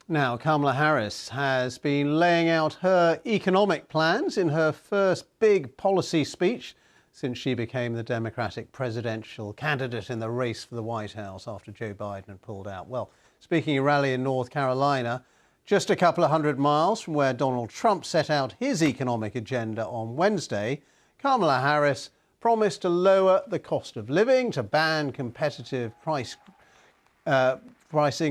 Now, Kamala Harris has been laying out her economic plans in her first big policy speech since she became the Democratic presidential candidate in the race for the White House after Joe Biden had pulled out. Well, speaking at a rally in North Carolina, just a couple of hundred miles from where Donald Trump set out his economic agenda on Wednesday, Kamala Harris promised to lower the cost of living, to ban competitive pricing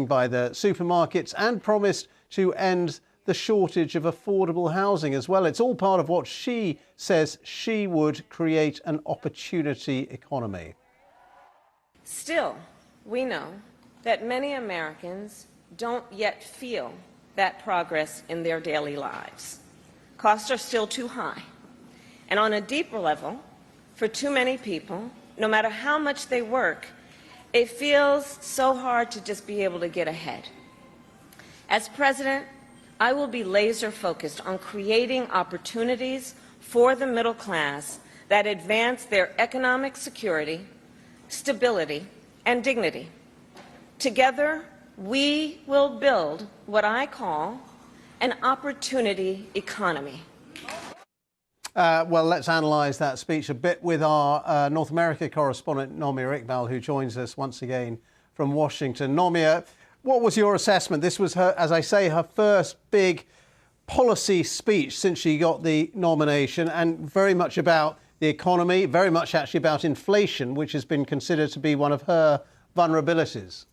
by the supermarkets, and promised to end the shortage of affordable housing as well. It's all part of what she says she would create an opportunity economy. Still, we know that many Americans don't yet feel that progress in their daily lives. Costs are still too high. And on a deeper level, for too many people, no matter how much they work, it feels so hard to just be able to get ahead. As president, I will be laser focused on creating opportunities for the middle class that advance their economic security, stability, and dignity. Together, we will build what I call an opportunity economy. Well, let's analyse that speech a bit with our North America correspondent, Nomia Iqbal, who joins us once again from Washington. Nomia, what was your assessment? This was her, as I say, her first big policy speech since she got the nomination, and very much about the economy, very much actually about inflation, which has been considered to be one of her vulnerabilities.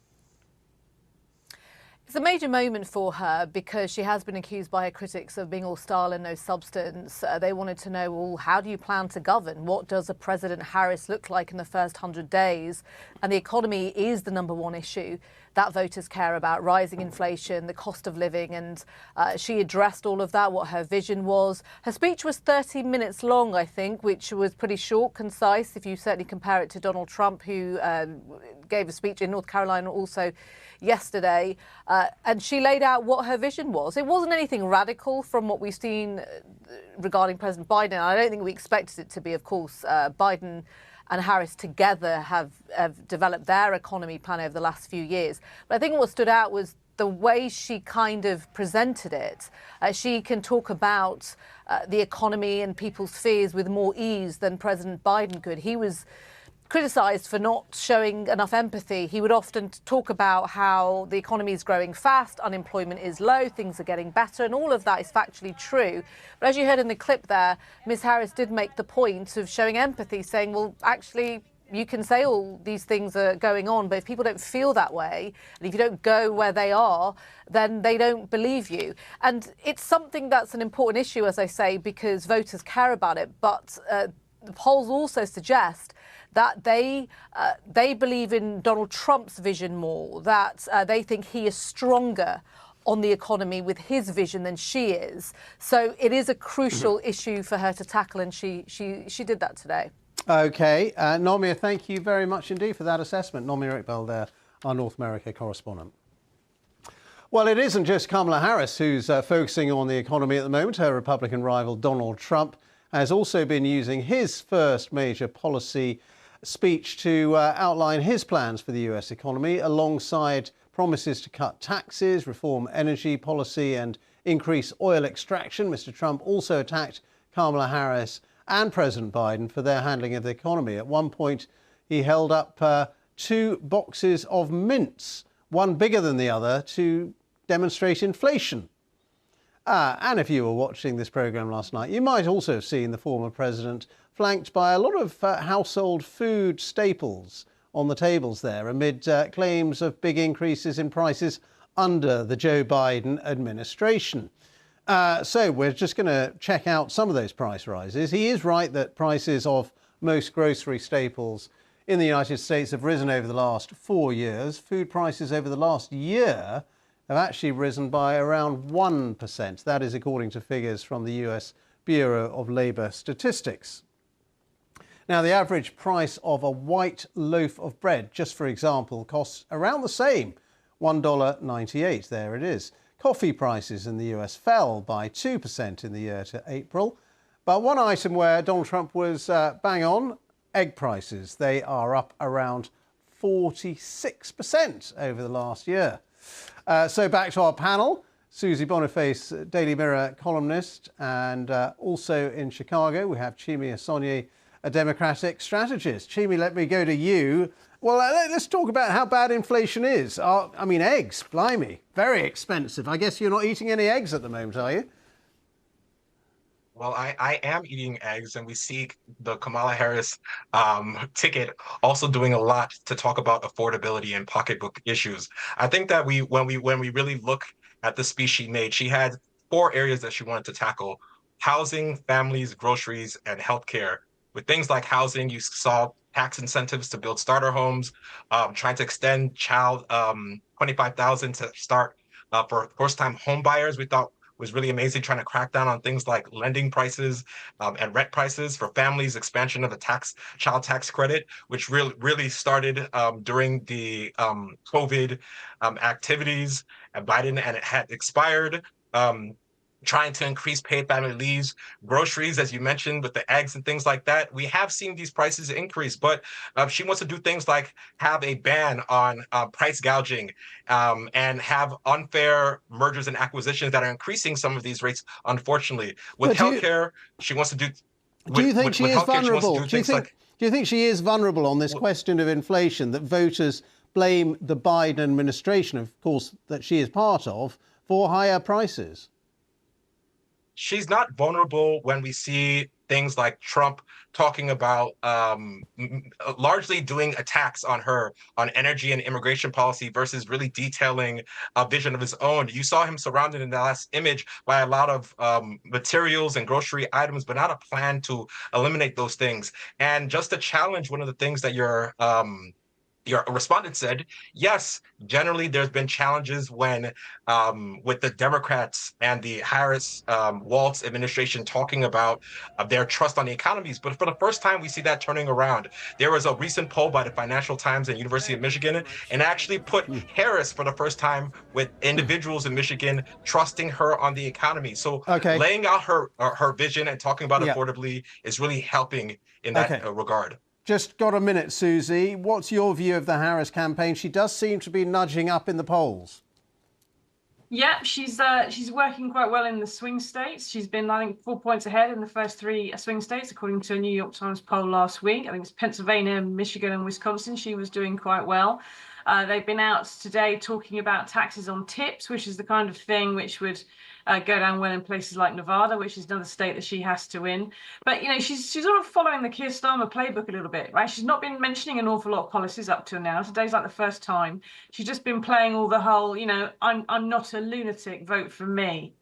It's a major moment for her because she has been accused by her critics of being all style and no substance. They wanted to know, well, how do you plan to govern? What does a President Harris look like in the first 100 days? And the economy is the number one issue that voters care about: rising inflation, the cost of living. And she addressed all of that, what her vision was. Her speech was 30 minutes long, I think, which was pretty short, concise, if you certainly compare it to Donald Trump, who gave a speech in North Carolina also yesterday. And she laid out what her vision was. It wasn't anything radical from what we've seen regarding President Biden. I don't think we expected it to be, of course. Biden and Harris together have developed their economy plan over the last few years. But I think what stood out was the way she kind of presented it. She can talk about the economy and people's fears with more ease than President Biden could. He was criticised for not showing enough empathy. He would often talk about how the economy is growing fast, unemployment is low, things are getting better, and all of that is factually true. But as you heard in the clip there, Ms. Harris did make the point of showing empathy, saying, well, actually, you can say all these things are going on, but if people don't feel that way, and if you don't go where they are, then they don't believe you. And it's something that's an important issue, as I say, because voters care about it. But the polls also suggest that they believe in Donald Trump's vision more, that they think he is stronger on the economy with his vision than she is. So it is a crucial issue for her to tackle, and she did that today. OK. Nomia, thank you very much indeed for that assessment. Nomia Iqbal there, our North America correspondent. Well, it isn't just Kamala Harris who's focusing on the economy at the moment. Her Republican rival, Donald Trump, has also been using his first major policy speech to outline his plans for the US economy, alongside promises to cut taxes, reform energy policy and increase oil extraction. Mr. Trump also attacked Kamala Harris and President Biden for their handling of the economy. At one point, he held up 2 boxes of mints, one bigger than the other, to demonstrate inflation. And if you were watching this programme last night, you might also have seen the former president flanked by a lot of household food staples on the tables there, amid claims of big increases in prices under the Joe Biden administration. So we're just going to check out some of those price rises. He is right that prices of most grocery staples in the United States have risen over the last 4 years. Food prices over the last year have actually risen by around 1%. That is according to figures from the US Bureau of Labor Statistics. Now, the average price of a white loaf of bread, just for example, costs around the same, $1.98. There it is. Coffee prices in the US fell by 2% in the year to April. But one item where Donald Trump was bang on, egg prices. They are up around 46% over the last year. So back to our panel. Susie Boniface, Daily Mirror columnist, and also in Chicago we have Chimi Asonye, a Democratic strategist. Chimi, let me go to you. Well, let's talk about how bad inflation is. I mean, eggs, blimey, very expensive. I guess you're not eating any eggs at the moment, are you? Well, I am eating eggs, and we see the Kamala Harris ticket also doing a lot to talk about affordability and pocketbook issues. I think that when we really look at the speech she made, she had four areas that she wanted to tackle: housing, families, groceries, and healthcare. With things like housing, you saw tax incentives to build starter homes, trying to extend child 25,000 to start for first-time home buyers. We thought was really amazing, trying to crack down on things like lending prices and rent prices for families, expansion of the child tax credit, which really started during the COVID activities at Biden, and it had expired. Trying to increase paid family leaves, groceries, as you mentioned, with the eggs and things like that. We have seen these prices increase, but she wants to do things like have a ban on price gouging and have unfair mergers and acquisitions that are increasing some of these rates, unfortunately. With But healthcare, she wants to do. do you think she is vulnerable? Do you think she is vulnerable on this question of inflation, that voters blame the Biden administration, of course, that she is part of, for higher prices? She's not vulnerable when we see things like Trump talking about largely doing attacks on her on energy and immigration policy versus really detailing a vision of his own. You saw him surrounded in the last image by a lot of materials and grocery items, but not a plan to eliminate those things. And just to challenge one of the things that your respondent said, yes, generally there's been challenges when with the Democrats and the Harris Waltz administration talking about their trust on the economies. But for the first time, we see that turning around. There was a recent poll by the Financial Times and University of Michigan, and actually put Harris for the first time with individuals in Michigan trusting her on the economy. So laying out her vision and talking about affordability is really helping in that regard. Just got a minute, Susie. What's your view of the Harris campaign? She does seem to be nudging up in the polls. Yeah, she's working quite well in the swing states. She's been, I think, 4 points ahead in the first three swing states, according to a New York Times poll last week. I think it's Pennsylvania, Michigan, and Wisconsin. She was doing quite well. They've been out today talking about taxes on tips, which is the kind of thing which would go down well in places like Nevada, which is another state that she has to win. But, you know, she's sort of following the Keir Starmer playbook a little bit, right? She's not been mentioning an awful lot of policies up to now. Today's like the first time. She's just been playing all the whole, you know, I'm not a lunatic, vote for me.